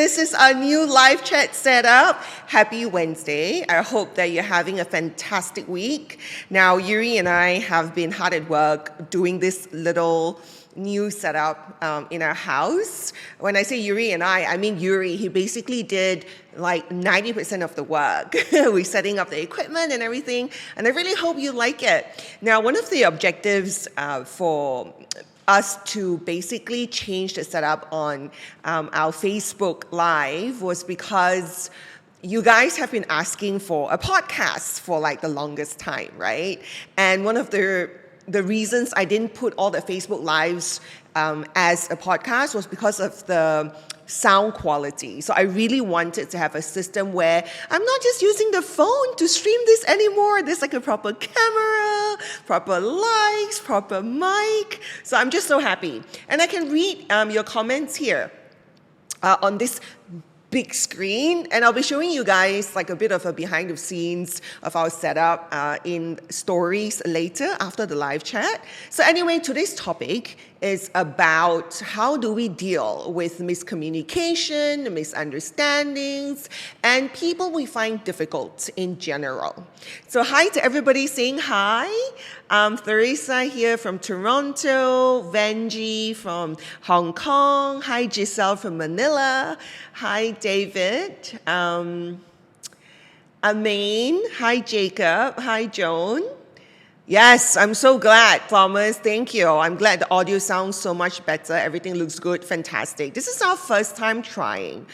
this is our new live chat setup. Happy Wednesday. I hope that you're having a fantastic week. Now, Yuri and I have been hard at work doing this little new setup in our house. When I say Yuri and I mean Yuri. He basically did like 90% of the work. We're setting up the equipment and everything, and I really hope you like it. Now, one of the objectives for us to basically change the setup on our Facebook Live was because you guys have been asking for a podcast for like the longest time, right? And one of the reasons I didn't put all the Facebook Lives as a podcast was because of the sound quality. So I really wanted to have a system where I'm not just using the phone to stream this anymore. There's like a proper camera, proper lights, proper mic. So I'm just so happy. And I can read your comments here on this big screen, and I'll be showing you guys like a bit of a behind the scenes of our setup in stories later after the live chat. So anyway, today's topic is about how do we deal with miscommunication, misunderstandings, and people we find difficult in general. So hi to everybody saying hi. Theresa here from Toronto, Vanji from Hong Kong, hi Giselle from Manila, hi David, Amain, hi Jacob, hi Joan. Yes, I'm so glad, Thomas. Thank you. I'm glad the audio sounds so much better. Everything looks good. Fantastic. This is our first time trying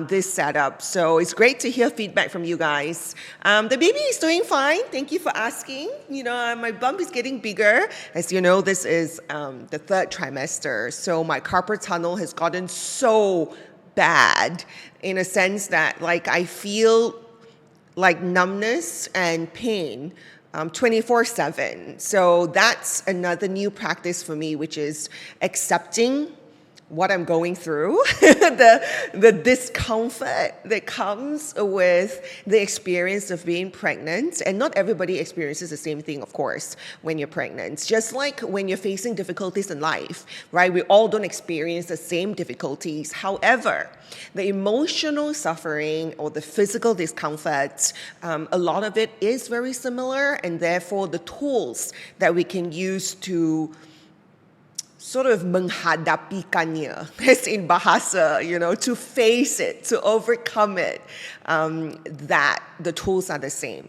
this setup, so it's great to hear feedback from you guys. The baby is doing fine. Thank you for asking. You know, my bump is getting bigger. As you know, this is the third trimester, so my carpal tunnel has gotten so bad in a sense that, like, I feel like numbness and pain 24/7. So that's another new practice for me, which is accepting what I'm going through, the discomfort that comes with the experience of being pregnant. And not everybody experiences the same thing, of course, when you're pregnant. Just like when you're facing difficulties in life, right? We all don't experience the same difficulties. However, the emotional suffering or the physical discomfort, a lot of it is very similar, and therefore the tools that we can use to sort of menghadapikannya, as in bahasa, you know, to face it, to overcome it, that the tools are the same.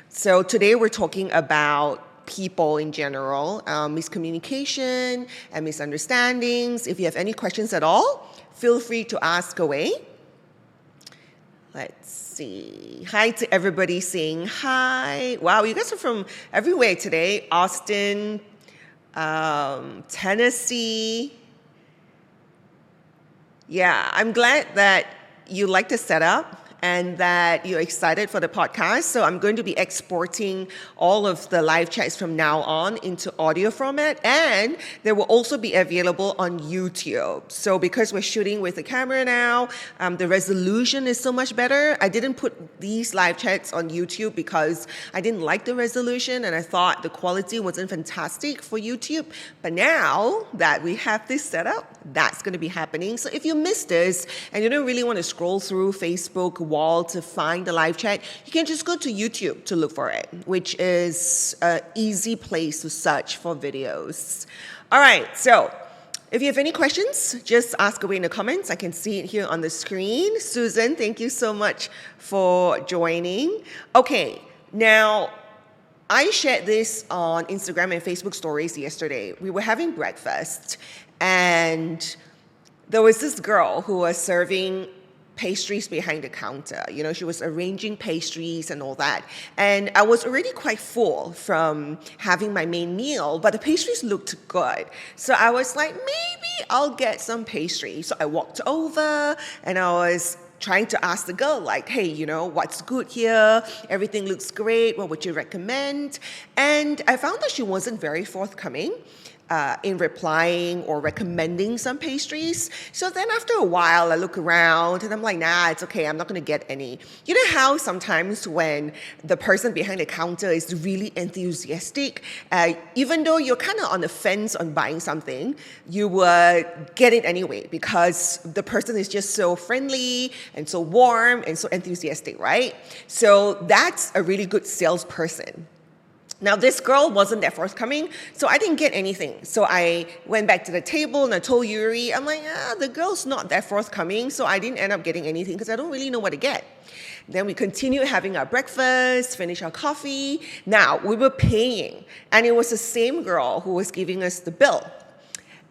So today we're talking about people in general, miscommunication and misunderstandings. If you have any questions at all, feel free to ask away. Let's see. Hi to everybody saying hi. Wow, you guys are from everywhere today. Austin, Tennessee. Yeah, I'm glad that you like the setup and that you're excited for the podcast. So I'm going to be exporting all of the live chats from now on into audio format, and they will also be available on YouTube. So because we're shooting with the camera now, the resolution is so much better. I didn't put these live chats on YouTube because I didn't like the resolution and I thought the quality wasn't fantastic for YouTube. But now that we have this set up, that's going to be happening. So if you missed this and you don't really want to scroll through Facebook wall to find the live chat, you can just go to YouTube to look for it, which is an easy place to search for videos. All right, so if you have any questions, just ask away in the comments. I can see it here on the screen. Susan, thank you so much for joining. Okay, now I shared this on Instagram and Facebook stories yesterday. We were having breakfast, and there was this girl who was serving pastries behind the counter. You know, she was arranging pastries and all that. And I was already quite full from having my main meal, but the pastries looked good. So I was like, maybe I'll get some pastry. So I walked over and I was trying to ask the girl, like, hey, you know, what's good here? Everything looks great. What would you recommend? And I found that she wasn't very forthcoming. in replying or recommending some pastries. So then after a while, I look around and I'm like, nah, it's okay. I'm not going to get any. You know how sometimes when the person behind the counter is really enthusiastic, even though you're kind of on the fence on buying something, you would get it anyway because the person is just so friendly and so warm and so enthusiastic, right? So that's a really good salesperson. Now, this girl wasn't that forthcoming, so I didn't get anything. So I went back to the table and I told Yuri, I'm like, the girl's not that forthcoming, so I didn't end up getting anything because I don't really know what to get. Then we continued having our breakfast, finished our coffee. Now, we were paying, and it was the same girl who was giving us the bill.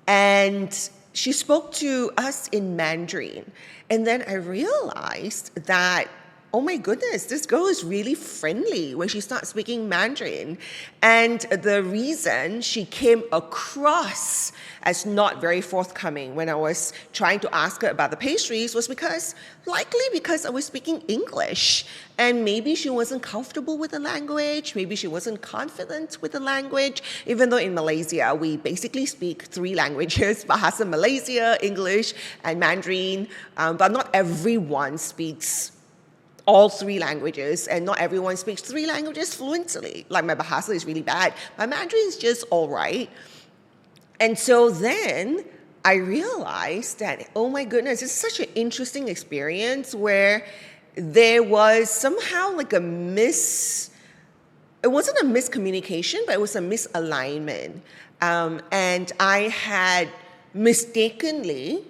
And she spoke to us in Mandarin. And then I realized that, oh my goodness, this girl is really friendly when she starts speaking Mandarin. And the reason she came across as not very forthcoming when I was trying to ask her about the pastries was likely because I was speaking English. And maybe she wasn't comfortable with the language, maybe she wasn't confident with the language, even though in Malaysia, we basically speak 3 languages, Bahasa Malaysia, English, and Mandarin, but not everyone speaks all 3 languages, and not everyone speaks 3 languages fluently. Like my Bahasa is really bad. My Mandarin is just all right. And so then I realized that, oh my goodness, it's such an interesting experience where there was somehow like it wasn't a miscommunication, but it was a misalignment. And I had mistakenly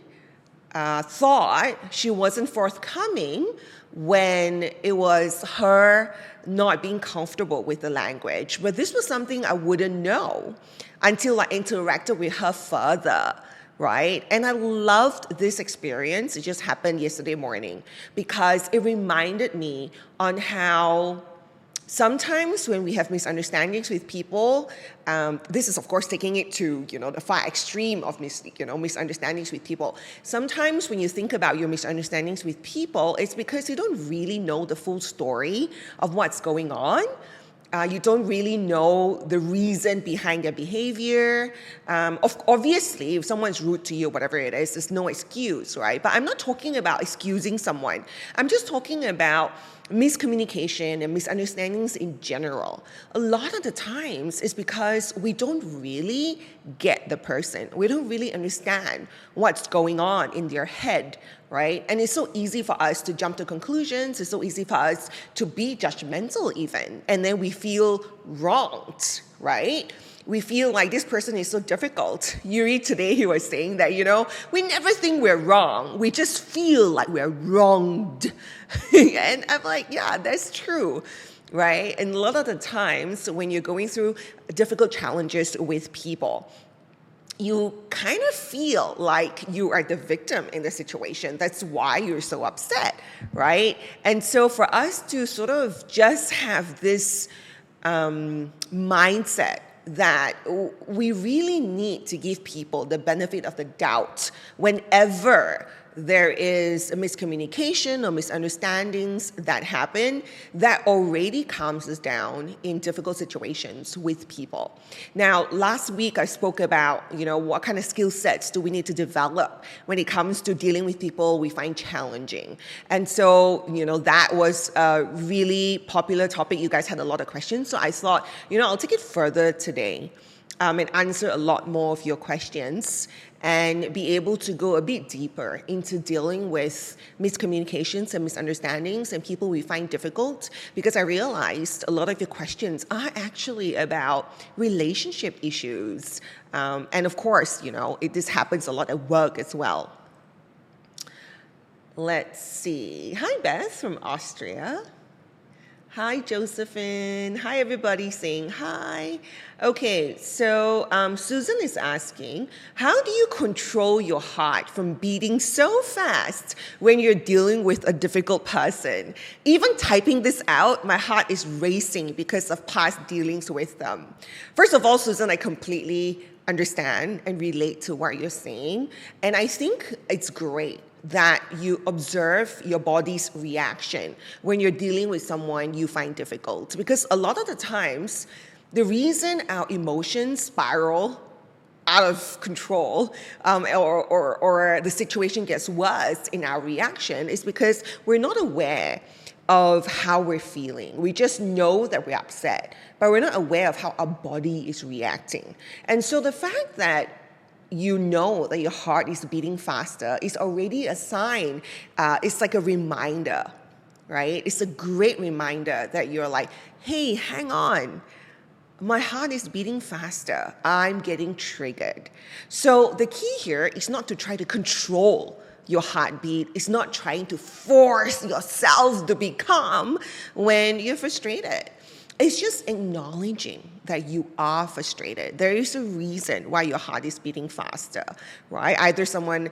thought she wasn't forthcoming when it was her not being comfortable with the language. But this was something I wouldn't know until I interacted with her further, right? And I loved this experience. It just happened yesterday morning because it reminded me on how sometimes when we have misunderstandings with people, this is of course taking it to the far extreme of misunderstandings with people. Sometimes when you think about your misunderstandings with people, it's because you don't really know the full story of what's going on. You don't really know the reason behind their behavior. Obviously, if someone's rude to you, whatever it is, there's no excuse, right? But I'm not talking about excusing someone. I'm just talking about miscommunication and misunderstandings in general. A lot of the times it's because we don't really get the person. We don't really understand what's going on in their head, right? And it's so easy for us to jump to conclusions. It's so easy for us to be judgmental even. And then we feel wronged, right? We feel like this person is so difficult. Yuri today, he was saying that, we never think we're wrong. We just feel like we're wronged. And I'm like, yeah, that's true, right? And a lot of the times when you're going through difficult challenges with people, you kind of feel like you are the victim in the situation. That's why you're so upset, right? And so for us to sort of just have this mindset that we really need to give people the benefit of the doubt whenever there is a miscommunication or misunderstandings that happen, that already calms us down in difficult situations with people. Now, last week I spoke about, what kind of skill sets do we need to develop when it comes to dealing with people we find challenging. And so, that was a really popular topic. You guys had a lot of questions. So I thought, I'll take it further today and answer a lot more of your questions and be able to go a bit deeper into dealing with miscommunications and misunderstandings and people we find difficult, because I realized a lot of your questions are actually about relationship issues. And of course, this happens a lot at work as well. Let's see. Hi, Beth from Austria. Hi, Josephine. Hi, everybody saying hi. Okay, so Susan is asking, how do you control your heart from beating so fast when you're dealing with a difficult person? Even typing this out, my heart is racing because of past dealings with them. First of all, Susan, I completely understand and relate to what you're saying. And I think it's great that you observe your body's reaction when you're dealing with someone you find difficult. Because a lot of the times, the reason our emotions spiral out of control, or the situation gets worse in our reaction, is because we're not aware of how we're feeling. We just know that we're upset, but we're not aware of how our body is reacting. And so the fact that you know that your heart is beating faster is already a sign. It's like a reminder, right? It's a great reminder that you're like, hey, hang on. My heart is beating faster. I'm getting triggered. So the key here is not to try to control your heartbeat. It's not trying to force yourself to be calm when you're frustrated. It's just acknowledging that you are frustrated. There is a reason why your heart is beating faster, right? Either someone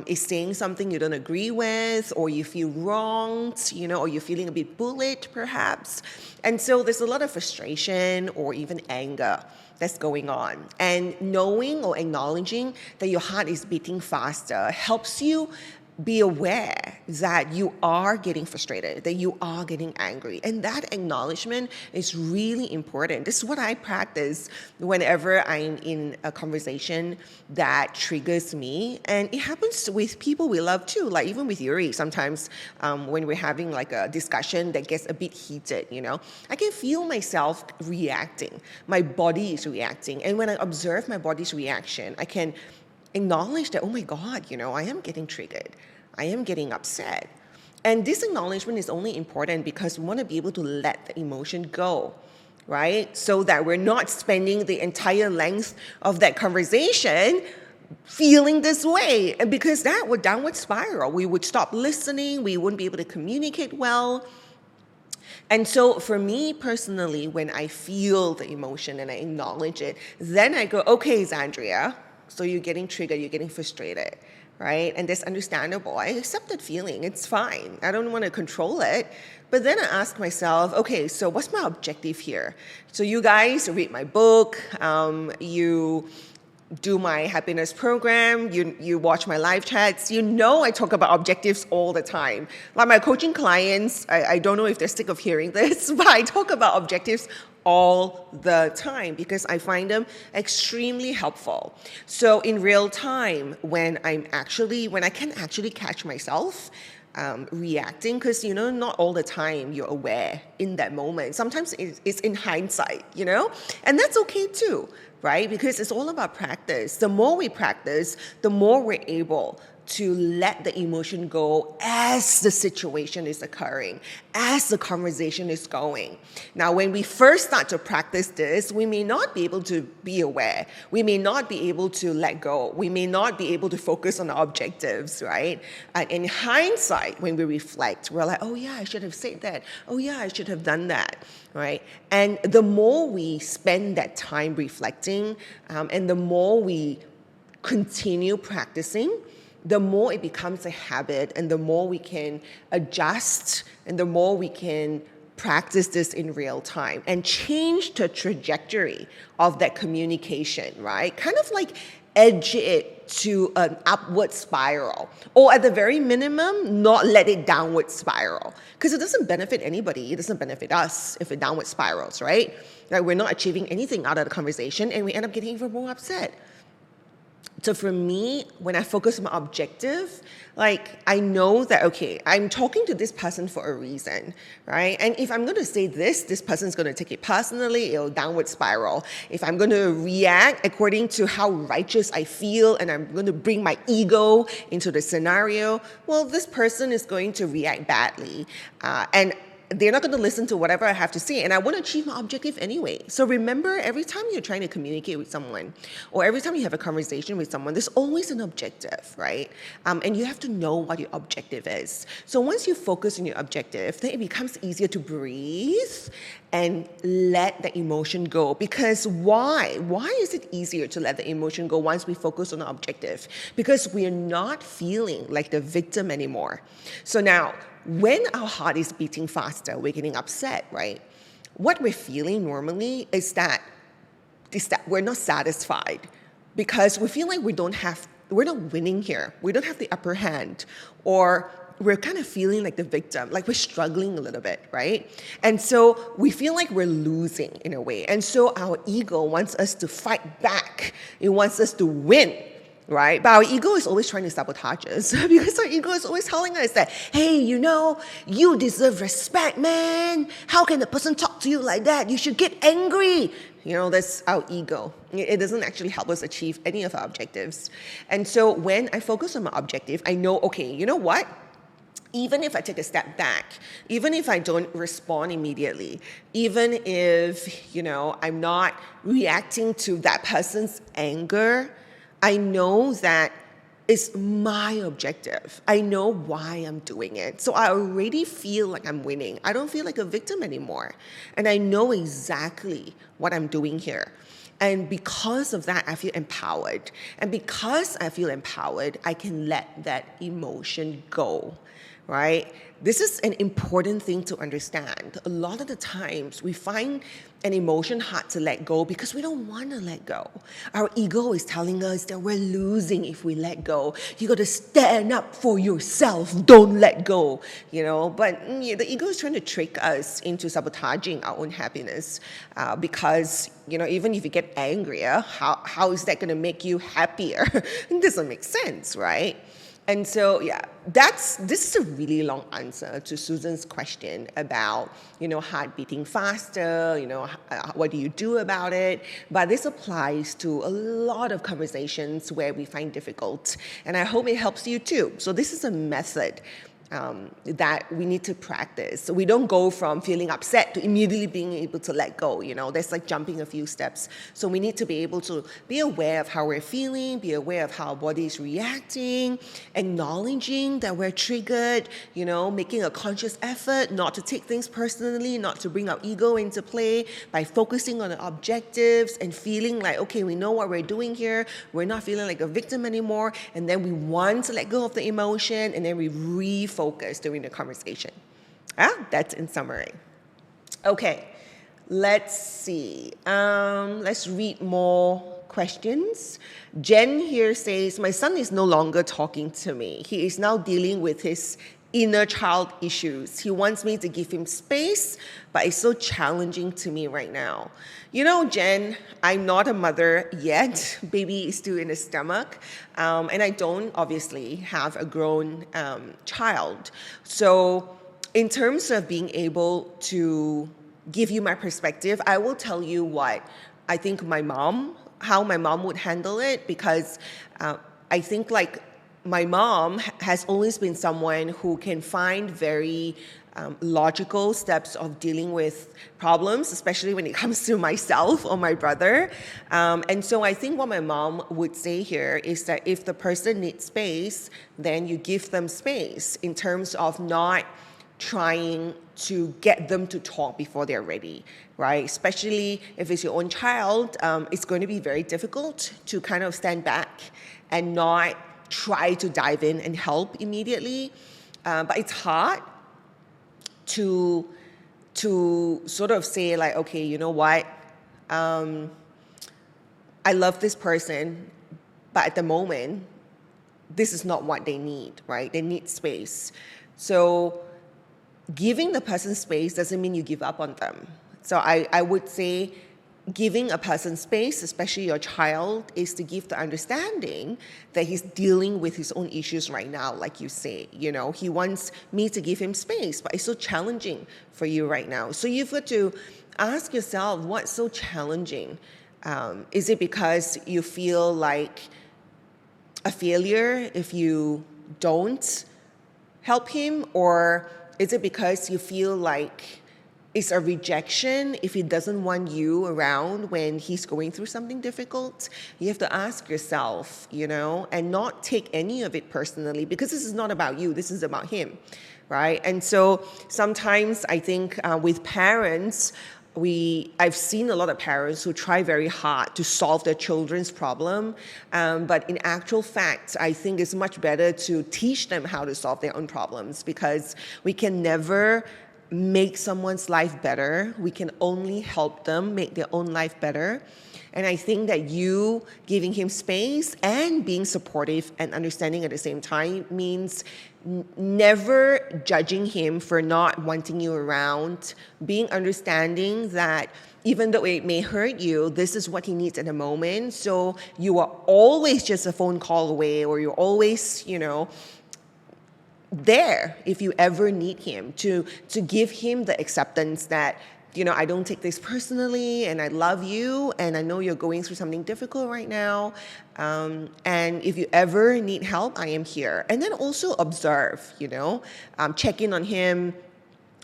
is saying something you don't agree with, or you feel wronged, or you're feeling a bit bullied, perhaps. And so there's a lot of frustration or even anger that's going on. And knowing or acknowledging that your heart is beating faster helps you be aware that you are getting frustrated, that you are getting angry. And that acknowledgement is really important. This is what I practice whenever I'm in a conversation that triggers me. And it happens with people we love too, like even with Yuri. Sometimes when we're having like a discussion that gets a bit heated, I can feel myself reacting. My body is reacting. And when I observe my body's reaction, I can acknowledge that, oh my God, I am getting triggered. I am getting upset. And this acknowledgement is only important because we want to be able to let the emotion go, right? So that we're not spending the entire length of that conversation feeling this way. And because that would downward spiral. We would stop listening. We wouldn't be able to communicate well. And so for me personally, when I feel the emotion and I acknowledge it, then I go, okay, Xandria, so you're getting triggered, you're getting frustrated, right? And that's understandable. I accept that feeling. It's fine. I don't want to control it. But then I ask myself, okay, so what's my objective here? So you guys read my book, you do my happiness program, you watch my live chats, I talk about objectives all the time. Like my coaching clients, I don't know if they're sick of hearing this, but I talk about objectives all the time because I find them extremely helpful. So in real time, when I can actually catch myself reacting, because not all the time you're aware in that moment. Sometimes it's in hindsight, and that's okay too, right? Because it's all about practice. The more we practice, the more we're able to let the emotion go as the situation is occurring, as the conversation is going. Now, when we first start to practice this, we may not be able to be aware. We may not be able to let go. We may not be able to focus on our objectives, right? And in hindsight, when we reflect, we're like, oh yeah, I should have said that. Oh yeah, I should have done that, right? And the more we spend that time reflecting, and the more we continue practicing, the more it becomes a habit, and the more we can adjust, and the more we can practice this in real time and change the trajectory of that communication, right? Kind of like edge it to an upward spiral, or at the very minimum, not let it downward spiral, because it doesn't benefit anybody. It doesn't benefit us if it downward spirals, right? Like we're not achieving anything out of the conversation, and we end up getting even more upset. So for me, when I focus on my objective, I know that, okay, I'm talking to this person for a reason, right? And if I'm going to say this person's going to take it personally, it'll downward spiral. If I'm going to react according to how righteous I feel and I'm going to bring my ego into the scenario, well, this person is going to react badly. And they're not going to listen to whatever I have to say, and I want to achieve my objective anyway. So remember, every time you're trying to communicate with someone, or every time you have a conversation with someone, there's always an objective, right? And you have to know what your objective is. So once you focus on your objective, then it becomes easier to breathe and let the emotion go. Because why? Why is it easier to let the emotion go once we focus on our objective? Because we're not feeling like the victim anymore. So now, when our heart is beating faster, we're getting upset, right? What we're feeling normally is that we're not satisfied because we feel like we're not winning here. We don't have the upper hand, or we're kind of feeling like the victim, like we're struggling a little bit, right? And so we feel like we're losing in a way. And so our ego wants us to fight back. It wants us to win, right? But our ego is always trying to sabotage us because our ego is always telling us that, hey, you deserve respect, man. How can the person talk to you like that? You should get angry. That's our ego. It doesn't actually help us achieve any of our objectives. And so when I focus on my objective, I know, okay, you know what? Even if I take a step back, even if I don't respond immediately, even if, I'm not reacting to that person's anger, I know that it's my objective. I know why I'm doing it. So I already feel like I'm winning. I don't feel like a victim anymore. And I know exactly what I'm doing here. And because of that, I feel empowered. And because I feel empowered, I can let that emotion go, right? This is an important thing to understand. A lot of the times we find an emotion hard to let go because we don't want to let go. Our ego is telling us that we're losing if we let go. You got to stand up for yourself. Don't let go, But the ego is trying to trick us into sabotaging our own happiness because, even if you get angrier, how is that going to make you happier? It doesn't make sense, right? And so, this is a really long answer to Susan's question about, heart beating faster, what do you do about it? But this applies to a lot of conversations where we find difficult. And I hope it helps you too. So this is a method that we need to practice. So we don't go from feeling upset to immediately being able to let go. That's like jumping a few steps. So we need to be able to be aware of how we're feeling, be aware of how our body is reacting, acknowledging that we're triggered, making a conscious effort not to take things personally, not to bring our ego into play by focusing on the objectives and feeling like, okay, we know what we're doing here. We're not feeling like a victim anymore. And then we want to let go of the emotion and then we refocus during the conversation. That's in summary. Okay, let's see. Let's read more questions. Jen here says, my son is no longer talking to me. He is now dealing with his inner child issues. He wants me to give him space, but it's so challenging to me right now. Jen, I'm not a mother yet. Baby is still in the stomach. And I don't obviously have a grown child. So in terms of being able to give you my perspective, I will tell you what I think how my mom would handle it, because I think my mom has always been someone who can find very logical steps of dealing with problems, especially when it comes to myself or my brother. And so I think what my mom would say here is that if the person needs space, then you give them space in terms of not trying to get them to talk before they're ready, right? Especially if it's your own child, it's going to be very difficult to kind of stand back and not try to dive in and help immediately. But it's hard to sort of say like, okay, you know what? I love this person, but at the moment, this is not what they need, right? They need space. So giving the person space doesn't mean you give up on them. So I would say giving a person space, especially your child, is to give the understanding that he's dealing with his own issues right now, like you say. He wants me to give him space, but it's so challenging for you right now. So you've got to ask yourself, what's so challenging? Is it because you feel like a failure if you don't help him? Or is it because you feel like it's a rejection if he doesn't want you around when he's going through something difficult? You have to ask yourself, and not take any of it personally, because this is not about you, this is about him, right? And so sometimes I think with parents, I've seen a lot of parents who try very hard to solve their children's problem, but in actual fact, I think it's much better to teach them how to solve their own problems, because we can never make someone's life better. We can only help them make their own life better. And I think that you giving him space and being supportive and understanding at the same time means never judging him for not wanting you around, being understanding that even though it may hurt you, this is what he needs at the moment. So you are always just a phone call away, or you're always, there if you ever need him, to give him the acceptance that, I don't take this personally, and I love you, and I know you're going through something difficult right now. And if you ever need help, I am here. And then also observe, check in on him,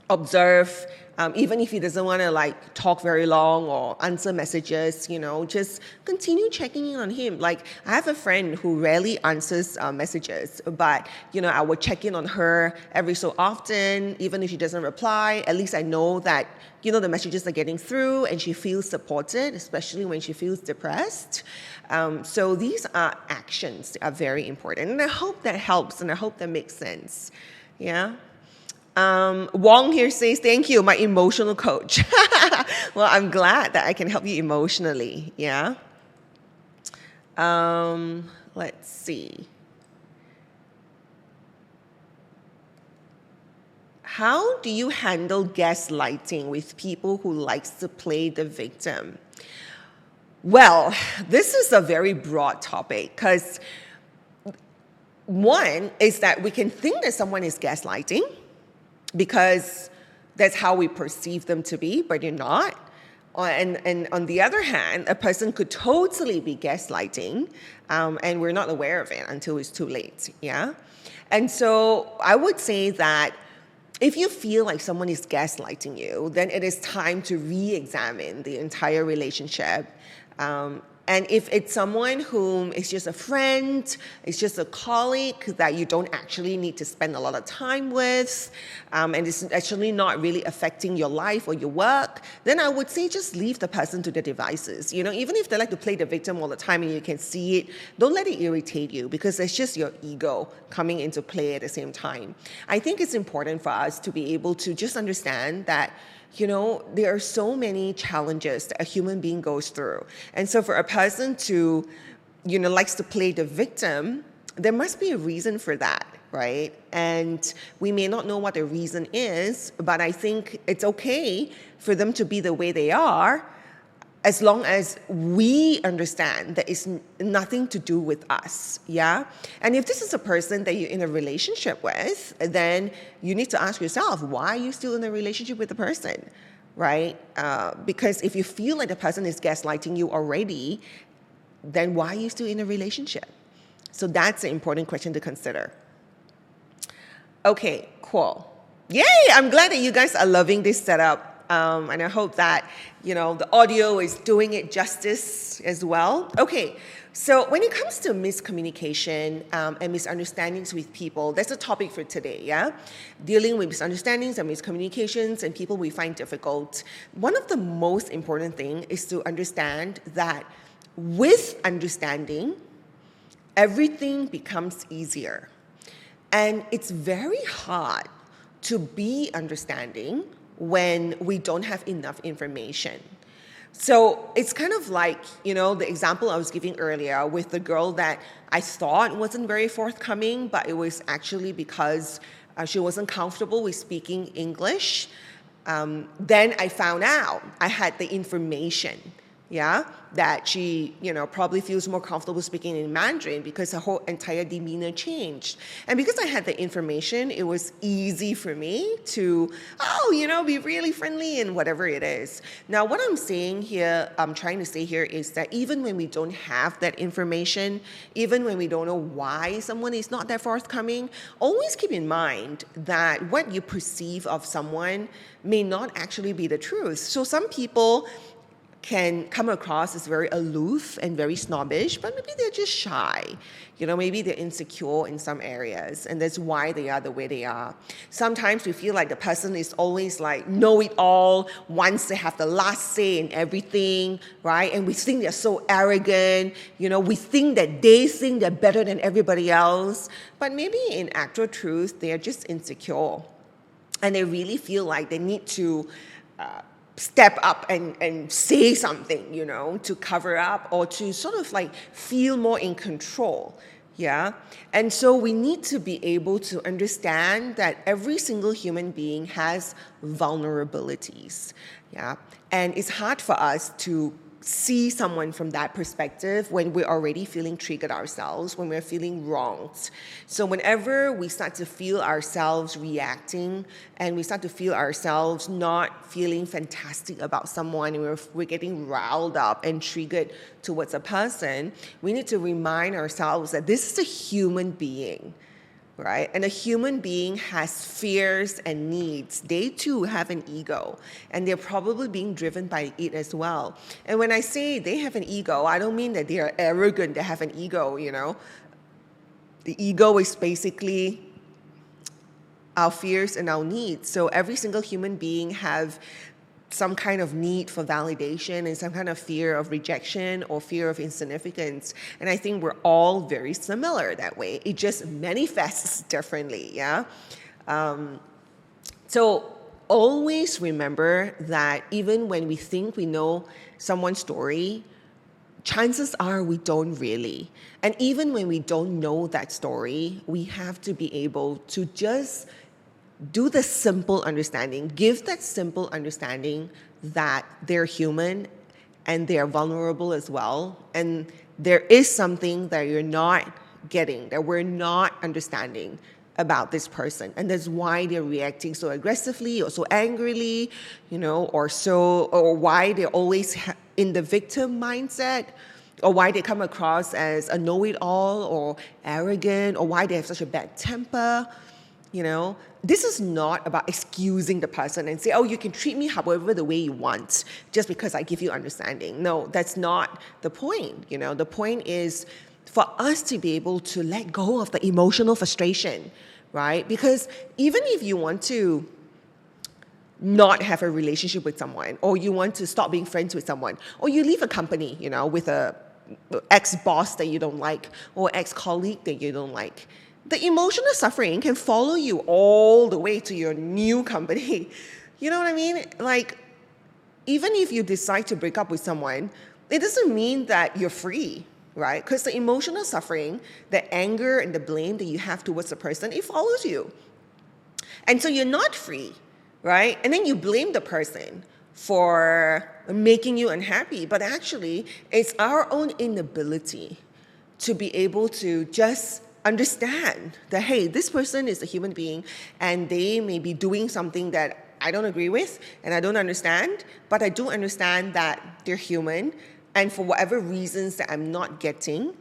observe, even if he doesn't want to talk very long or answer messages, just continue checking in on him. Like, I have a friend who rarely answers messages, but I would check in on her every so often. Even if she doesn't reply, at least I know that the messages are getting through and she feels supported, especially when she feels depressed. So these are actions that are very important, and I hope that helps, and I hope that makes sense. Yeah. Wong here says, thank you, my emotional coach. Well, I'm glad that I can help you emotionally. Yeah. Let's see. How do you handle gaslighting with people who likes to play the victim? Well, this is a very broad topic, because one is that we can think that someone is gaslighting because that's how we perceive them to be, but they're not. And on the other hand, a person could totally be gaslighting, and we're not aware of it until it's too late, yeah? And so I would say that if you feel like someone is gaslighting you, then it is time to re-examine the entire relationship. And if it's someone whom is just a friend, it's just a colleague that you don't actually need to spend a lot of time with, and it's actually not really affecting your life or your work, then I would say just leave the person to their devices. Even if they like to play the victim all the time and you can see it, don't let it irritate you, because it's just your ego coming into play at the same time. I think it's important for us to be able to just understand that there are so many challenges that a human being goes through. And so for a person to, likes to play the victim, there must be a reason for that, right? And we may not know what the reason is, but I think it's okay for them to be the way they are, as long as we understand that it's nothing to do with us, yeah? And if this is a person that you're in a relationship with, then you need to ask yourself, why are you still in a relationship with the person, right? Because if you feel like the person is gaslighting you already, then why are you still in a relationship? So that's an important question to consider. Okay, cool. Yay, I'm glad that you guys are loving this setup. And I hope that, the audio is doing it justice as well. Okay, so when it comes to miscommunication and misunderstandings with people, that's a topic for today, yeah? Dealing with misunderstandings and miscommunications and people we find difficult. One of the most important things is to understand that with understanding, everything becomes easier. And it's very hard to be understanding when we don't have enough information. So it's kind of like, the example I was giving earlier with the girl that I thought wasn't very forthcoming, but it was actually because she wasn't comfortable with speaking English. Then I found out I had the information, yeah, that she, probably feels more comfortable speaking in Mandarin because her whole entire demeanor changed. And because I had the information, it was easy for me to, be really friendly and whatever it is. Now, what I'm saying here, I'm trying to say here is that even when we don't have that information, even when we don't know why someone is not that forthcoming, always keep in mind that what you perceive of someone may not actually be the truth. So some people can come across as very aloof and very snobbish, but maybe they're just shy. Maybe they're insecure in some areas, and that's why they are the way they are. Sometimes we feel like the person is always like know-it-all, wants to have the last say in everything, right? And we think they're so arrogant. We think that they think they're better than everybody else, but maybe in actual truth, they are just insecure, and they really feel like they need to step up and say something, to cover up or to sort of like feel more in control. Yeah. And so we need to be able to understand that every single human being has vulnerabilities. Yeah. And it's hard for us to see someone from that perspective when we're already feeling triggered ourselves, when we're feeling wronged. So whenever we start to feel ourselves reacting and we start to feel ourselves not feeling fantastic about someone, and we're getting riled up and triggered towards a person, we need to remind ourselves that this is a human being. Right? And a human being has fears and needs. They too have an ego, and they're probably being driven by it as well. And when I say they have an ego, I don't mean that they are arrogant, they have an ego, The ego is basically our fears and our needs. So every single human being have some kind of need for validation and some kind of fear of rejection or fear of insignificance. And I think we're all very similar that way. It just manifests differently, yeah? So always remember that even when we think we know someone's story, chances are we don't really. And even when we don't know that story, we have to be able to just do the simple understanding, give that simple understanding that they're human and they're vulnerable as well. And there is something that you're not getting, that we're not understanding about this person. And that's why they're reacting so aggressively or so angrily, or why they're always in the victim mindset, or why they come across as a know-it-all or arrogant, or why they have such a bad temper. This is not about excusing the person and say, oh, you can treat me however the way you want just because I give you understanding. No, that's not the point. The point is for us to be able to let go of the emotional frustration, right? Because even if you want to not have a relationship with someone, or you want to stop being friends with someone, or you leave a company, with a ex-boss that you don't like, or ex-colleague that you don't like, the emotional suffering can follow you all the way to your new company. You know what I mean? Like, even if you decide to break up with someone, it doesn't mean that you're free, right? Because the emotional suffering, the anger and the blame that you have towards the person, it follows you. And so you're not free, right? And then you blame the person for making you unhappy. But actually, it's our own inability to be able to just understand that, hey, this person is a human being and they may be doing something that I don't agree with and I don't understand, but I do understand that they're human, and for whatever reasons that I'm not getting,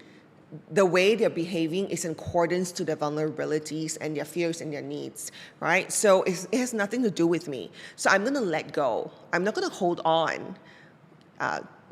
the way they're behaving is in accordance to their vulnerabilities and their fears and their needs, right? So it has nothing to do with me. So I'm going to let go. I'm not going to hold on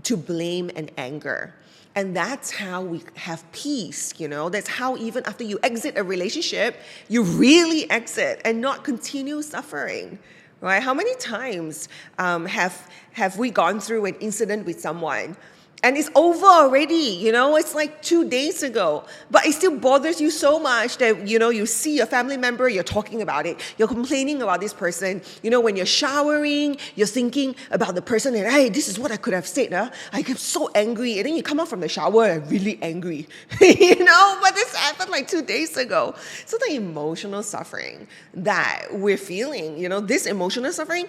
to blame and anger. And that's how we have peace, That's how even after you exit a relationship, you really exit and not continue suffering, right? How many times have we gone through an incident with someone and it's over already, it's like 2 days ago, but it still bothers you so much that, you see a family member, you're talking about it, you're complaining about this person, when you're showering, you're thinking about the person and, hey, this is what I could have said, I get so angry, and then you come out from the shower and really angry, but this happened like 2 days ago. So the emotional suffering that we're feeling, this emotional suffering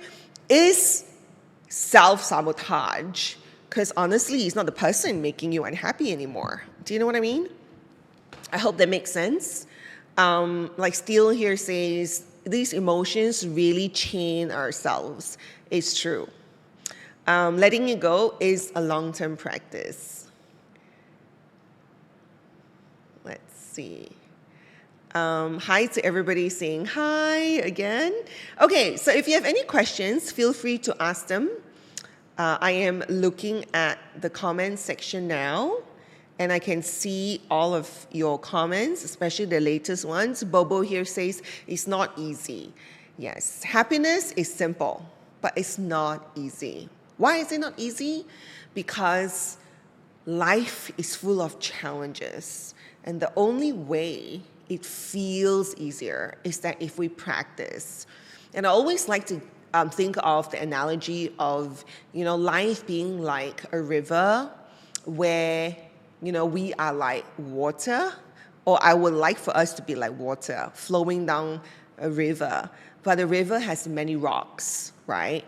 is self-sabotage. Because honestly, it's not the person making you unhappy anymore. Do you know what I mean? I hope that makes sense. Like Steele here says, these emotions really chain ourselves. It's true. Letting it go is a long-term practice. Let's see. Hi to everybody saying hi again. Okay, so if you have any questions, feel free to ask them. I am looking at the comments section now, and I can see all of your comments, especially the latest ones. Bobo here says, it's not easy. Yes, happiness is simple, but it's not easy. Why is it not easy? Because life is full of challenges, and the only way it feels easier is that if we practice. And I always like to think of the analogy of, life being like a river where, we are like water, or I would like for us to be like water flowing down a river. But the river has many rocks, right?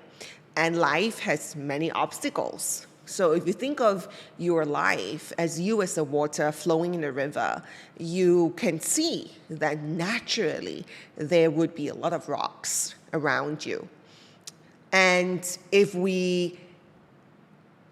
And life has many obstacles. So if you think of your life as you as the water flowing in the river, you can see that naturally there would be a lot of rocks around you. And if we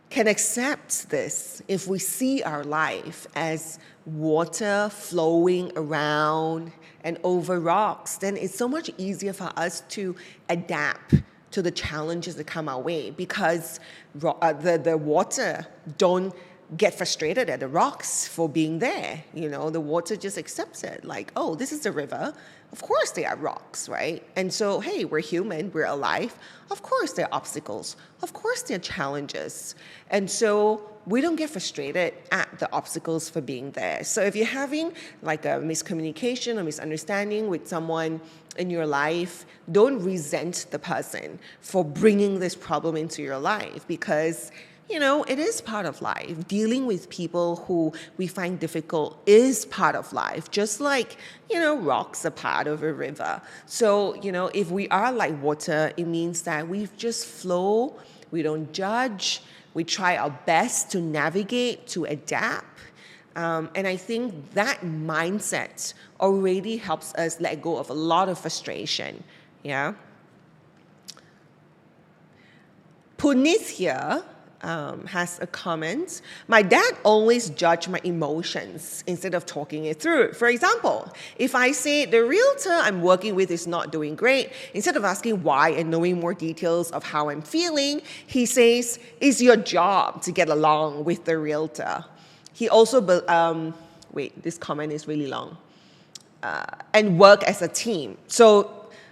can accept this, if we see our life as water flowing around and over rocks, then it's so much easier for us to adapt to the challenges that come our way, because the water don't get frustrated at the rocks for being there. The water just accepts it, like, oh, this is the river. Of course there are rocks, right? And so, hey, we're human, we're alive. Of course there are obstacles. Of course there are challenges. And so we don't get frustrated at the obstacles for being there. So if you're having like a miscommunication or misunderstanding with someone in your life, don't resent the person for bringing this problem into your life, because it is part of life. Dealing with people who we find difficult is part of life, just like, rocks are part of a river. So, if we are like water, it means that we just flow, we don't judge, we try our best to navigate, to adapt. And I think that mindset already helps us let go of a lot of frustration, yeah? Puneet here has a comment. My dad always judged my emotions instead of talking it through. For example, if I say the realtor I'm working with is not doing great, instead of asking why and knowing more details of how I'm feeling, he says, it's your job to get along with the realtor. He also, this comment is really long. And work as a team. So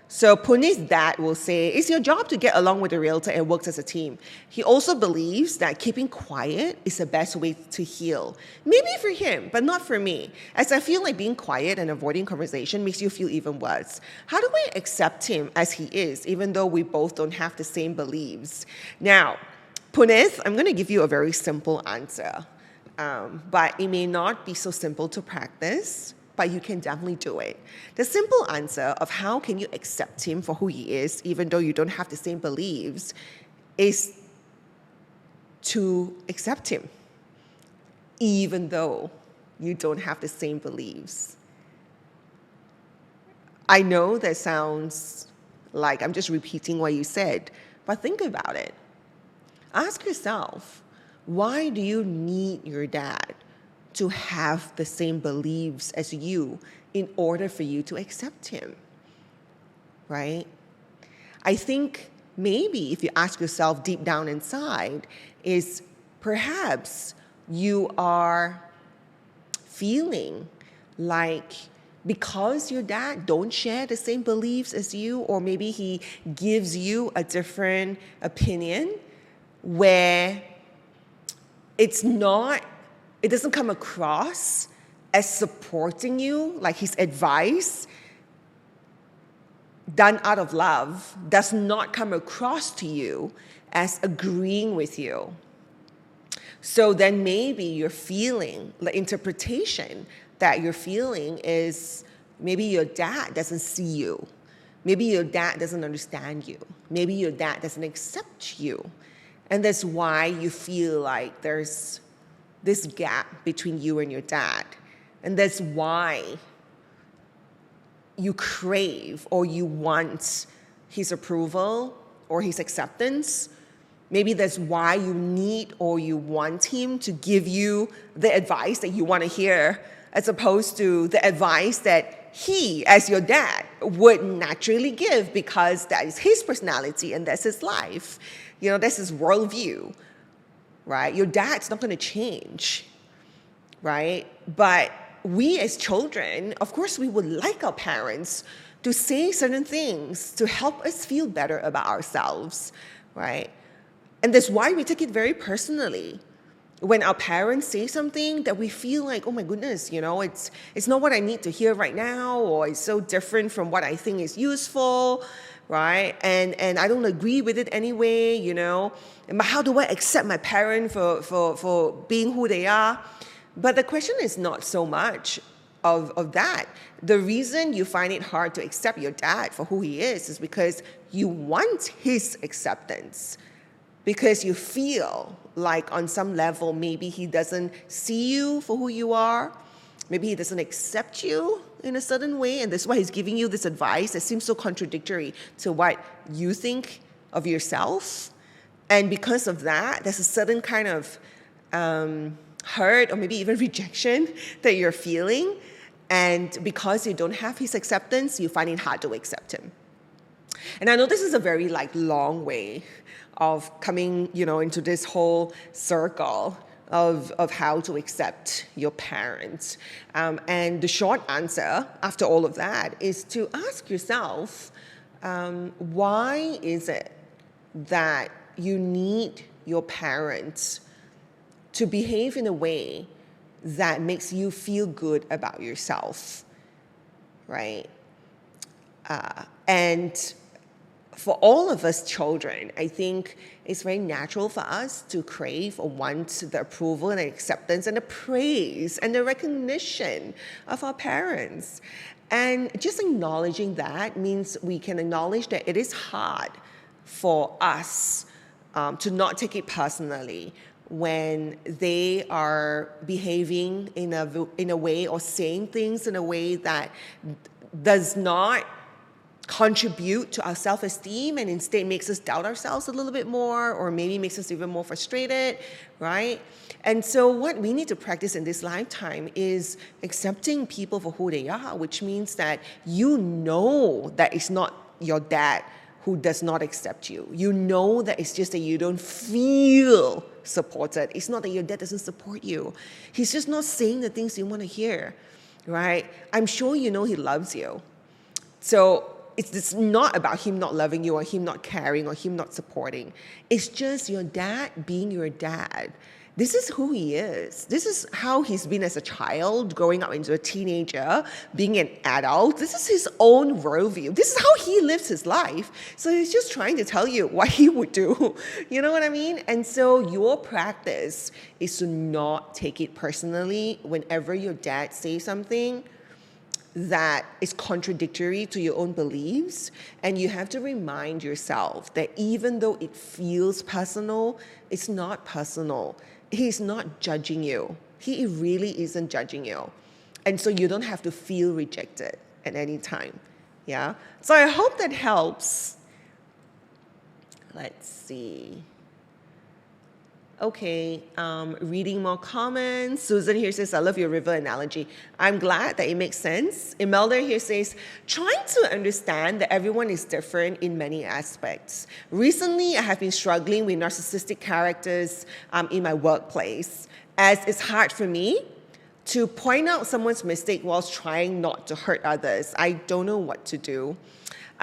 Puneet's dad will say, it's your job to get along with the realtor and work as a team. He also believes that keeping quiet is the best way to heal. Maybe for him, but not for me, as I feel like being quiet and avoiding conversation makes you feel even worse. How do I accept him as he is, even though we both don't have the same beliefs? Now, Puneet, I'm going to give you a very simple answer, but it may not be so simple to practice, but you can definitely do it. The simple answer of how can you accept him for who he is, even though you don't have the same beliefs, is to accept him, even though you don't have the same beliefs. I know that sounds like I'm just repeating what you said, but think about it. Ask yourself, why do you need your dad to have the same beliefs as you in order for you to accept him, right? I think maybe if you ask yourself deep down inside is perhaps you are feeling like because your dad don't share the same beliefs as you, or maybe he gives you a different opinion where it doesn't come across as supporting you, like his advice done out of love does not come across to you as agreeing with you. So then maybe you're feeling, the interpretation that you're feeling is maybe your dad doesn't see you. Maybe your dad doesn't understand you. Maybe your dad doesn't accept you. And that's why you feel like there's this gap between you and your dad. And that's why you crave or you want his approval or his acceptance. Maybe that's why you need or you want him to give you the advice that you want to hear, as opposed to the advice that he, as your dad, would naturally give, because that is his personality and that's his life. That's his worldview. Right? Your dad's not going to change, right? But we as children, of course, we would like our parents to say certain things to help us feel better about ourselves, right? And that's why we take it very personally. When our parents say something that we feel like, oh my goodness, it's not what I need to hear right now, or it's so different from what I think is useful, right? And I don't agree with it anyway, But how do I accept my parent for being who they are? But the question is not so much of that. The reason you find it hard to accept your dad for who he is because you want his acceptance. Because you feel like on some level, maybe he doesn't see you for who you are. Maybe he doesn't accept you in a certain way. And that's why he's giving you this advice that seems so contradictory to what you think of yourself. And because of that, there's a certain kind of hurt or maybe even rejection that you're feeling. And because you don't have his acceptance, you find it hard to accept him. And I know this is a very long way of coming, into this whole circle of how to accept your parents. And the short answer after all of that is to ask yourself, why is it that you need your parents to behave in a way that makes you feel good about yourself, right? And for all of us children, I think it's very natural for us to crave or want the approval and acceptance and the praise and the recognition of our parents. And just acknowledging that means we can acknowledge that it is hard for us to not take it personally when they are behaving in a way or saying things in a way that does not contribute to our self-esteem and instead makes us doubt ourselves a little bit more or maybe makes us even more frustrated, right? And so what we need to practice in this lifetime is accepting people for who they are, which means that that it's not your dad who does not accept you. That it's just that you don't feel supported. It's not that your dad doesn't support you. He's just not saying the things you want to hear, right? I'm sure he loves you. So it's not about him not loving you or him not caring or him not supporting. It's just your dad being your dad. This is who he is. This is how he's been as a child, growing up into a teenager, being an adult. This is his own worldview. This is how he lives his life. So he's just trying to tell you what he would do. You know what I mean? And so your practice is to not take it personally whenever your dad says something that is contradictory to your own beliefs. And you have to remind yourself that even though it feels personal, it's not personal. He's not judging you. He really isn't judging you. And so you don't have to feel rejected at any time. Yeah? So I hope that helps. Let's see. Okay, reading more comments. Susan here says, I love your river analogy. I'm glad that it makes sense. Imelda here says, trying to understand that everyone is different in many aspects. Recently, I have been struggling with narcissistic characters in my workplace, as it's hard for me to point out someone's mistake whilst trying not to hurt others. I don't know what to do.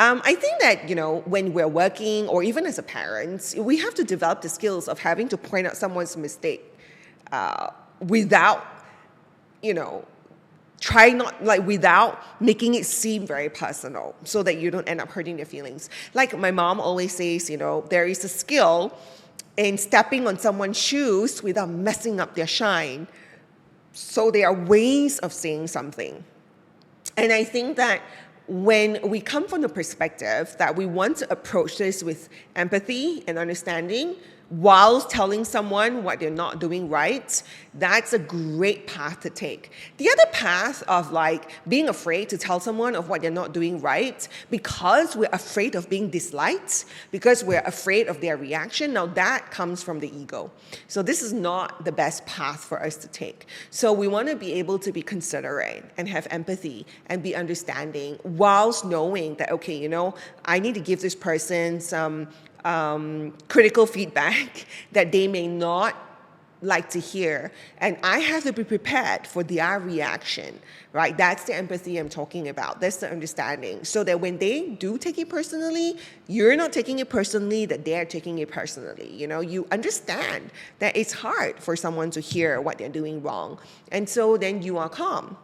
I think that, when we're working or even as a parent, we have to develop the skills of having to point out someone's mistake without without making it seem very personal so that you don't end up hurting their feelings. Like my mom always says, there is a skill in stepping on someone's shoes without messing up their shine. So there are ways of saying something. And I think that when we come from the perspective that we want to approach this with empathy and understanding while telling someone what they're not doing right, that's a great path to take. The other path of being afraid to tell someone of what they're not doing right because we're afraid of being disliked, because we're afraid of their reaction, now that comes from the ego. So this is not the best path for us to take. So we want to be able to be considerate and have empathy and be understanding whilst knowing that, okay, I need to give this person some critical feedback that they may not like to hear. And I have to be prepared for their reaction, right? That's the empathy I'm talking about. That's the understanding. So that when they do take it personally, you're not taking it personally, that they're taking it personally. You understand that it's hard for someone to hear what they're doing wrong. And so then you are calm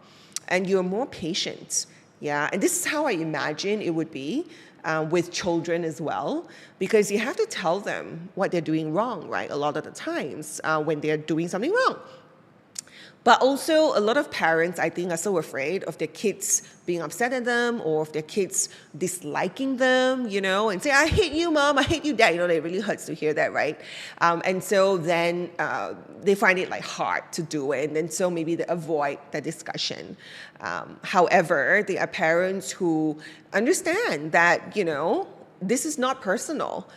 and you're more patient Yeah, and this is how I imagine it would be with children as well, because you have to tell them what they're doing wrong, right? A lot of the times when they're doing something wrong. But also, a lot of parents, I think, are so afraid of their kids being upset at them or of their kids disliking them, and say, I hate you, mom, I hate you, dad. It really hurts to hear that, right? And so then they find it hard to do it. And then so maybe they avoid the discussion. However, there are parents who understand that, this is not personal.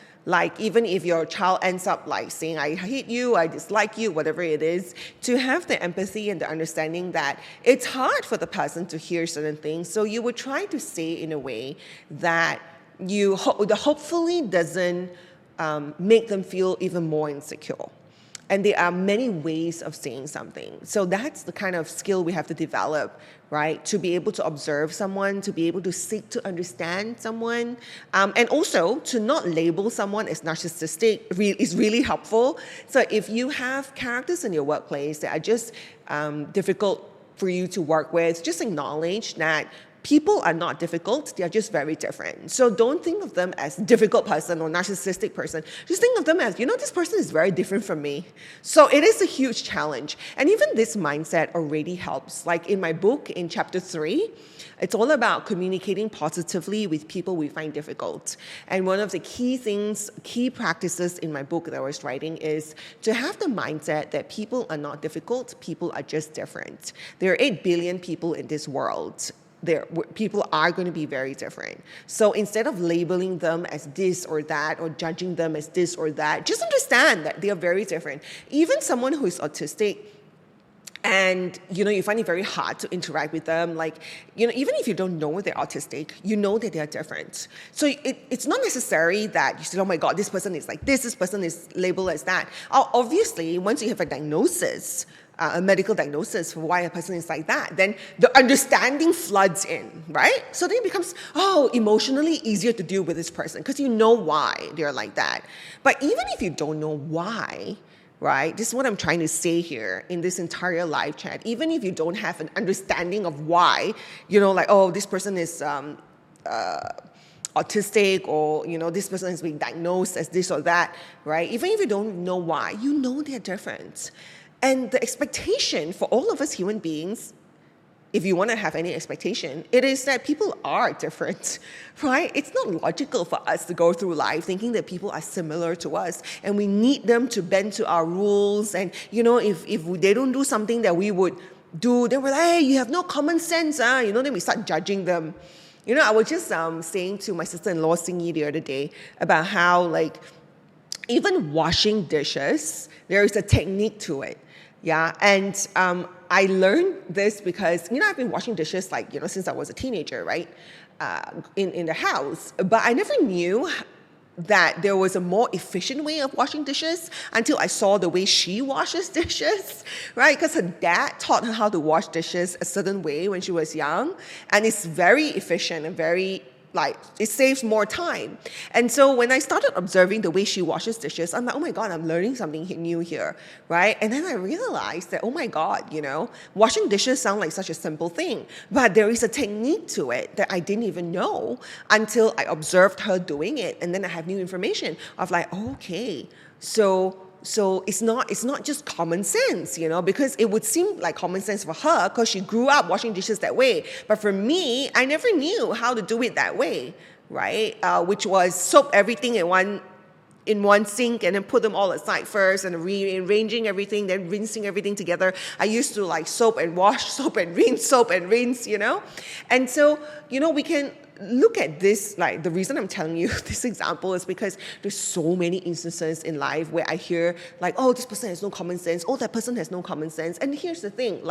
Even if your child ends up saying, I hate you, I dislike you, whatever it is, to have the empathy and the understanding that it's hard for the person to hear certain things. So you would try to say in a way that hopefully doesn't make them feel even more insecure. And there are many ways of saying something. So that's the kind of skill we have to develop, right? To be able to observe someone, to be able to seek to understand someone, and also to not label someone as narcissistic is really helpful. So if you have characters in your workplace that are just difficult for you to work with, just acknowledge that people are not difficult, they are just very different. So don't think of them as difficult person or narcissistic person. Just think of them as, this person is very different from me. So it is a huge challenge. And even this mindset already helps. In my book, in chapter 3, it's all about communicating positively with people we find difficult. And one of the key practices in my book that I was writing is to have the mindset that people are not difficult, people are just different. There are 8 billion people in this world. People are going to be very different. So instead of labeling them as this or that or judging them as this or that, just understand that they are very different. Even someone who is autistic and, you find it very hard to interact with them, even if you don't know they're autistic, you know that they are different. So it's not necessary that you say, oh my God, this person is like this person is labeled as that. Obviously, once you have a diagnosis, a medical diagnosis for why a person is like that, then the understanding floods in, right? So then it becomes, emotionally easier to deal with this person because you know why they're like that. But even if you don't know why, right, this is what I'm trying to say here in this entire live chat, even if you don't have an understanding of why, this person is autistic or, this person is being diagnosed as this or that, right? Even if you don't know why, you know they're different. And the expectation for all of us human beings, if you want to have any expectation, it is that people are different, right? It's not logical for us to go through life thinking that people are similar to us and we need them to bend to our rules. And, if they don't do something that we would do, then we're like, hey, you have no common sense, then we start judging them. I was just saying to my sister-in-law, Singy, the other day about how, even washing dishes, there is a technique to it. Yeah, and I learned this because, I've been washing dishes since I was a teenager, right, in the house. But I never knew that there was a more efficient way of washing dishes until I saw the way she washes dishes, right? Because her dad taught her how to wash dishes a certain way when she was young. And it's very efficient and very it saves more time. And so when I started observing the way she washes dishes, I'm like, oh my God, I'm learning something new here, right? And then I realized that, oh my God, washing dishes sound like such a simple thing, but there is a technique to it that I didn't even know until I observed her doing it. And then I have new information of okay, so it's not just common sense, because it would seem like common sense for her because she grew up washing dishes that way. But for me, I never knew how to do it that way, right? Which was soak everything in one sink and then put them all aside first and rearranging everything, then rinsing everything together. I used to soap and wash, soap and rinse, And so, we can look at this, the reason I'm telling you this example is because there's so many instances in life where I hear this person has no common sense, that person has no common sense. And here's the thing,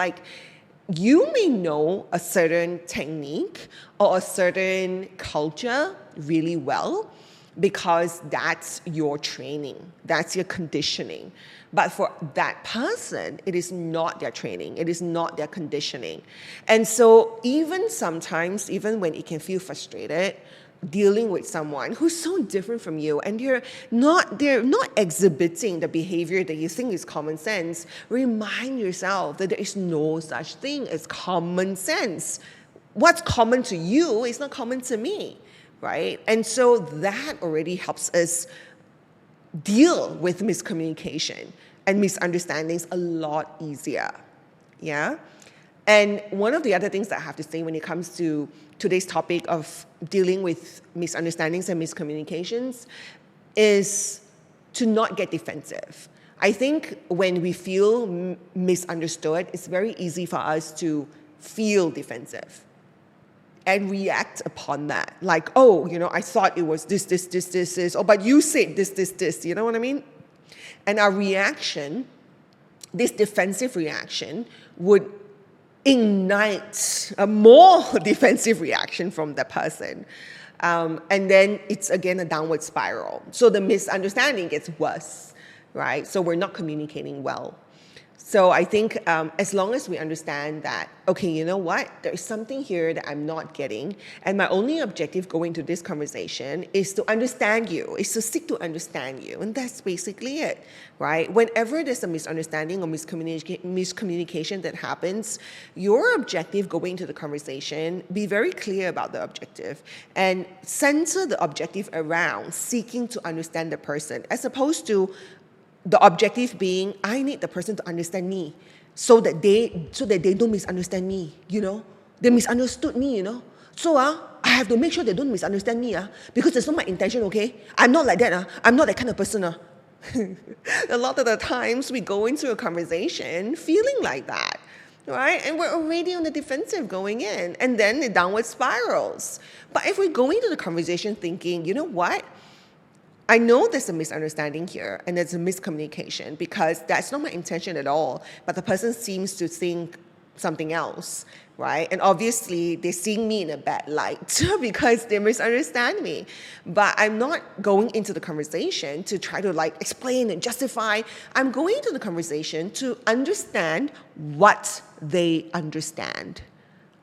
you may know a certain technique or a certain culture really well because that's your training, that's your conditioning. But for that person, it is not their training. It is not their conditioning. And so even sometimes, even when it can feel frustrated, dealing with someone who's so different from you and they're not exhibiting the behavior that you think is common sense, remind yourself that there is no such thing as common sense. what's common to you is not common to me, right? And so that already helps us deal with miscommunication and misunderstandings a lot easier, yeah? And one of the other things that I have to say when it comes to today's topic of dealing with misunderstandings and miscommunications is to not get defensive. I think when we feel misunderstood, it's very easy for us to feel defensive and react upon that. Like, oh, I thought it was this. Oh, but you said this. You know what I mean? And our reaction, this defensive reaction, would ignite a more defensive reaction from the person. And then it's again a downward spiral. So the misunderstanding gets worse, right? So we're not communicating well. So I think as long as we understand that, okay, you know what? There's something here that I'm not getting. And my only objective going to this conversation is to understand you, is to seek to understand you. And that's basically it, right? Whenever there's a misunderstanding or miscommunication that happens, your objective going to the conversation, be very clear about the objective and center the objective around seeking to understand the person, as opposed to the objective being, I need the person to understand me so that they don't misunderstand me, They misunderstood me, So I have to make sure they don't misunderstand me, because it's not my intention, okay? I'm not like that, I'm not that kind of person. A lot of the times we go into a conversation feeling like that, right? And we're already on the defensive going in, and then it downward spirals. But if we go into the conversation thinking, you know what? I know there's a misunderstanding here and there's a miscommunication because that's not my intention at all, but the person seems to think something else, right? And obviously they're seeing me in a bad light because they misunderstand me. But I'm not going into the conversation to try to explain and justify. I'm going into the conversation to understand what they understand.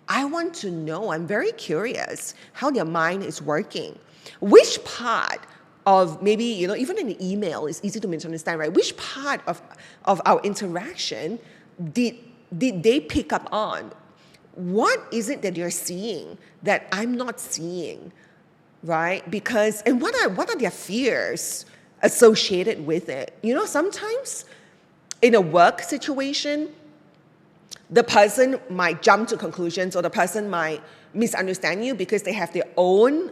I want to know, I'm very curious how their mind is working. Which part of maybe, even in the email, it's easy to misunderstand, right? Which part of our interaction did they pick up on? What is it that you're seeing that I'm not seeing, right? And what are their fears associated with it? Sometimes in a work situation, the person might jump to conclusions or the person might misunderstand you because they have their own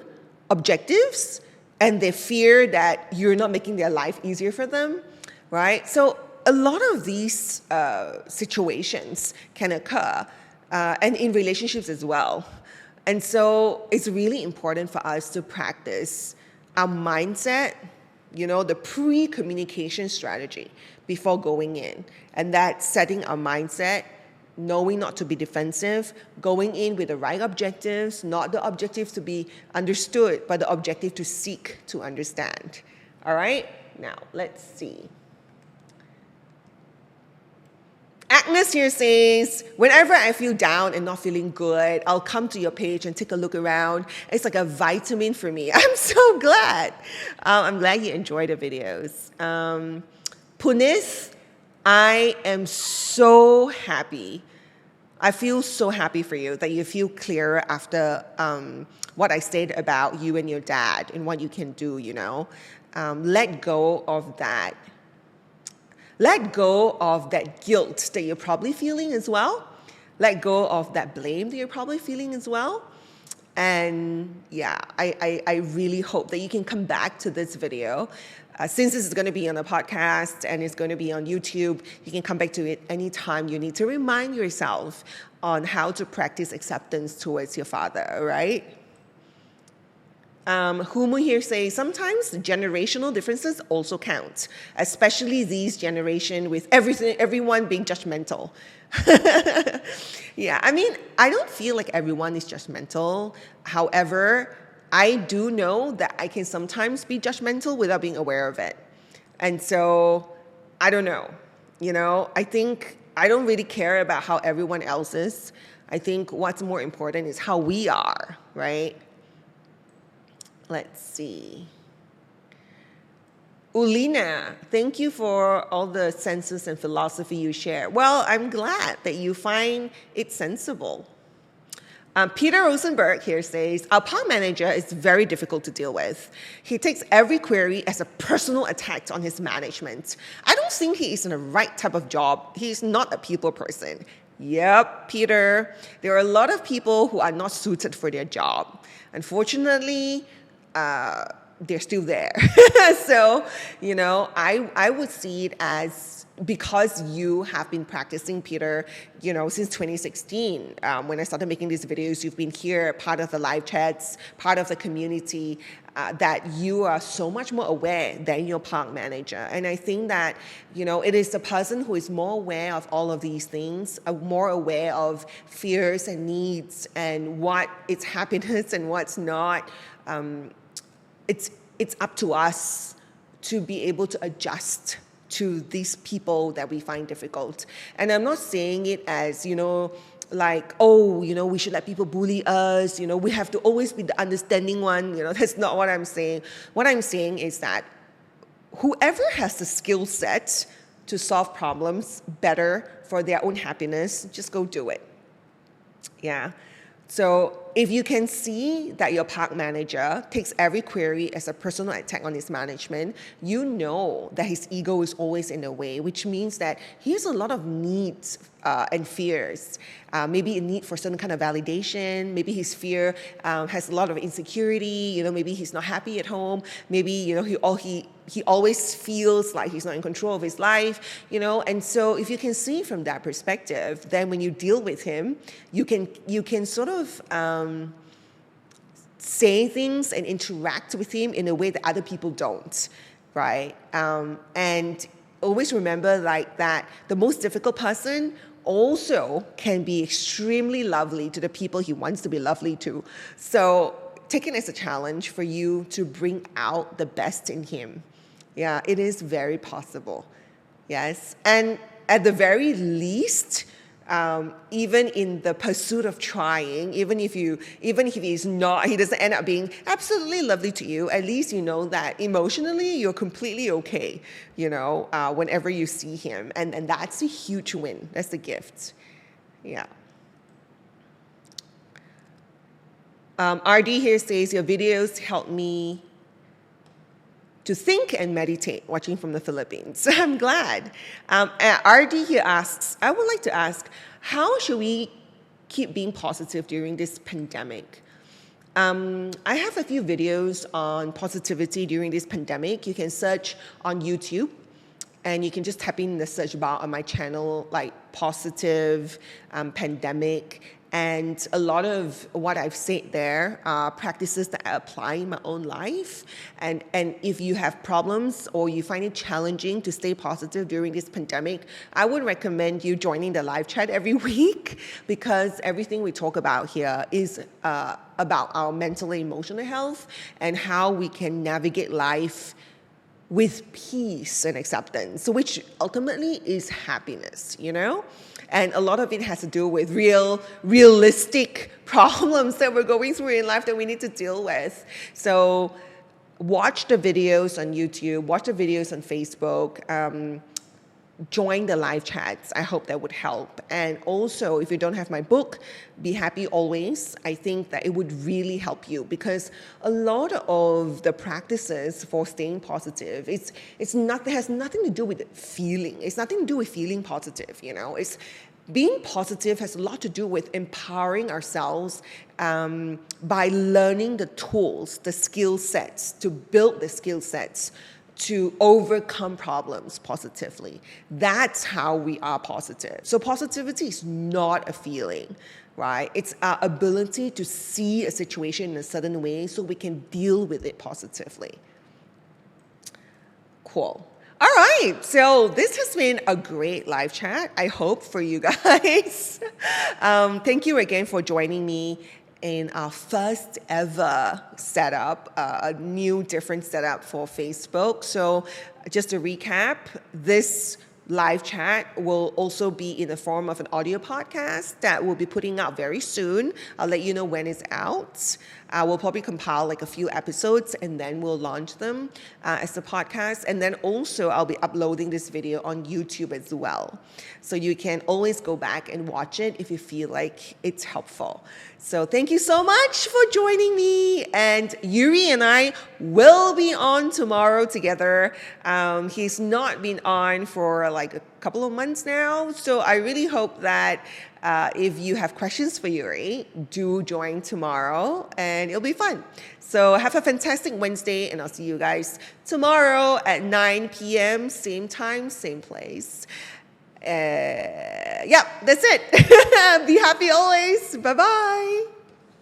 objectives and they fear that you're not making their life easier for them, right? So a lot of these situations can occur, and in relationships as well. And so it's really important for us to practice our mindset, the pre-communication strategy before going in. And that's setting our mindset, knowing not to be defensive, going in with the right objectives, not the objective to be understood, but the objective to seek to understand. All right? Now, let's see. Agnes here says, whenever I feel down and not feeling good, I'll come to your page and take a look around. It's like a vitamin for me. I'm so glad. I'm glad you enjoy the videos. Punis, I am so happy. I feel so happy for you that you feel clearer after what I said about you and your dad and what you can do, Let go of that. Let go of that guilt that you're probably feeling as well. Let go of that blame that you're probably feeling as well. And yeah, I really hope that you can come back to this video. Since this is going to be on a podcast and it's going to be on YouTube, you can come back to it anytime you need to remind yourself on how to practice acceptance towards your father, right? Humu here says, sometimes generational differences also count, especially these generation with everyone being judgmental. Yeah, I don't feel like everyone is judgmental. However, I do know that I can sometimes be judgmental without being aware of it. And so, I don't know. I think I don't really care about how everyone else is. I think what's more important is how we are, right? Let's see. Ulina, thank you for all the senses and philosophy you share. Well, I'm glad that you find it sensible. Peter Rosenberg here says, our park manager is very difficult to deal with. He takes every query as a personal attack on his management. I don't think he is in the right type of job. He's not a people person. Yep, Peter. There are a lot of people who are not suited for their job. Unfortunately, they're still there. So, I would see it as, because you have been practicing, Peter, since 2016, when I started making these videos, you've been here, part of the live chats, part of the community, that you are so much more aware than your park manager. And I think that, it is the person who is more aware of all of these things, more aware of fears and needs and what is happiness and what's not. It's up to us to be able to adjust to these people that we find difficult. And I'm not saying it as, like, we should let people bully us, we have to always be the understanding one, that's not what I'm saying. What I'm saying is that whoever has the skill set to solve problems better for their own happiness, just go do it. Yeah. So if you can see that your park manager takes every query as a personal attack on his management, you know that his ego is always in the way, which means that he has a lot of needs and fears. Maybe a need for certain kind of validation. Maybe his fear has a lot of insecurity. Maybe he's not happy at home. Maybe he always feels like he's not in control of his life. And so if you can see from that perspective, then when you deal with him, you can sort of say things and interact with him in a way that other people don't, right? And always remember that the most difficult person also can be extremely lovely to the people he wants to be lovely to. So take it as a challenge for you to bring out the best in him. Yeah, it is very possible. Yes, and at the very least, even in the pursuit of trying, even if he doesn't end up being absolutely lovely to you, at least you know that emotionally you're completely okay, whenever you see him. And that's a huge win. That's the gift. Yeah. RD here says, your videos help me to think and meditate, watching from the Philippines. I'm glad. RD here asks, I would like to ask, how should we keep being positive during this pandemic? I have a few videos on positivity during this pandemic. You can search on YouTube, and you can just type in the search bar on my channel, like positive pandemic. And a lot of what I've said there are practices that I apply in my own life. And if you have problems or you find it challenging to stay positive during this pandemic, I would recommend you joining the live chat every week, because everything we talk about here is about our mental and emotional health and how we can navigate life with peace and acceptance, which ultimately is happiness, And a lot of it has to do with realistic problems that we're going through in life that we need to deal with. So watch the videos on YouTube, watch the videos on Facebook, join the live chats. I hope that would help. And also, if you don't have my book, Be Happy Always, I think that it would really help you, because a lot of the practices for staying positive, it has nothing to do with feeling. It's nothing to do with feeling positive, It's being positive has a lot to do with empowering ourselves by learning the tools, the skill sets, to build the skill sets to overcome problems positively. That's how we are positive. So positivity is not a feeling, right? It's our ability to see a situation in a certain way so we can deal with it positively. Cool. All right, so this has been a great live chat, I hope, for you guys. Thank you again for joining me in our first ever setup, a new different setup for Facebook. So just to recap, this live chat will also be in the form of an audio podcast that we'll be putting out very soon. I'll let you know when it's out. We'll probably compile like a few episodes and then we'll launch them as a podcast. And then also I'll be uploading this video on YouTube as well. So you can always go back and watch it if you feel like it's helpful. So thank you so much for joining me. And Yuri and I will be on tomorrow together. He's not been on for like a couple of months now. So I really hope that if you have questions for Yuri, do join tomorrow and it'll be fun. So have a fantastic Wednesday and I'll see you guys tomorrow at 9 p.m. Same time, same place. Yeah, that's it. Be happy always. Bye-bye.